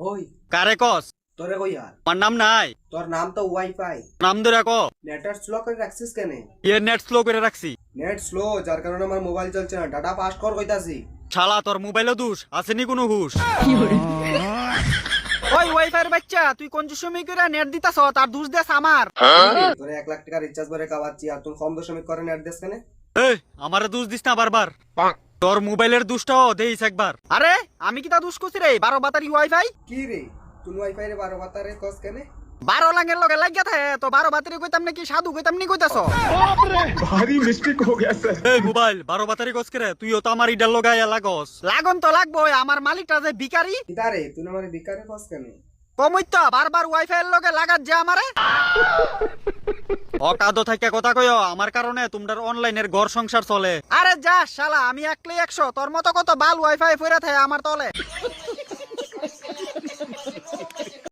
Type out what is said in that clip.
ওই কারে কস? তোরে কই আর আমার নাম নাই। তোর নাম তো ওয়াইফাই। নাম ধরে ক। নেটওয়ার্ক স্লো করে রাখছিস কেন? নেট স্লো করে রাখছি। নেট স্লো যার কারণে আমার মোবাইল চলছে না, ডাটা পাস কর কইতাছি। শালা তোর মোবাইলে দোষ আসেনি কোনো হুশ? ওই ওয়াইফাই বাচ্চা, তুই কোন সময় করে নেট দিতাছ তার দোষ দেস আমার? তোরে 1 লাখ টাকা রিচার্জ করে কাবাচ্ছি আর তুই কম দশমিক করে নেট দিস কেন? এই আমারে দোষ দিস না বারবার। তোর মোবাইলের দোষটাও দেইস একবার। আরে আমি কি তা দোষ করছি রে? 12 বাতারি ওয়াইফাই। কি রে তুই ওয়াইফাই রে 12 বাতারে কস কেন? 12 লাঙ্গের লগে লাগিয়া থাকে তো 12 বাতারি কইতাম নাকি সাধু কইতাম নি কইতাছ? भारी मिस्टेक हो गया सर। এই মোবাইল 12 বাতারি কস করে তুইও তো আমার ইডাল লগাইয়া লাগস। লাগন তো লাগবো, আমার মালিকটা যে ভিখারি। কিদারে তুই আমারে বিকারে কস কেন? কমইতো বারবার ওয়াইফাই এর লগে লাগাত যে আমারে। অকাদ থেকে কথা কইও, আমার কারণে তোমরা অনলাইনের ঘর সংসার চলে। আরে যা শালা, আমি একলাই 100, তোর মতো কত বাল ওয়াইফাই ফইরা থাকে আমার তলে।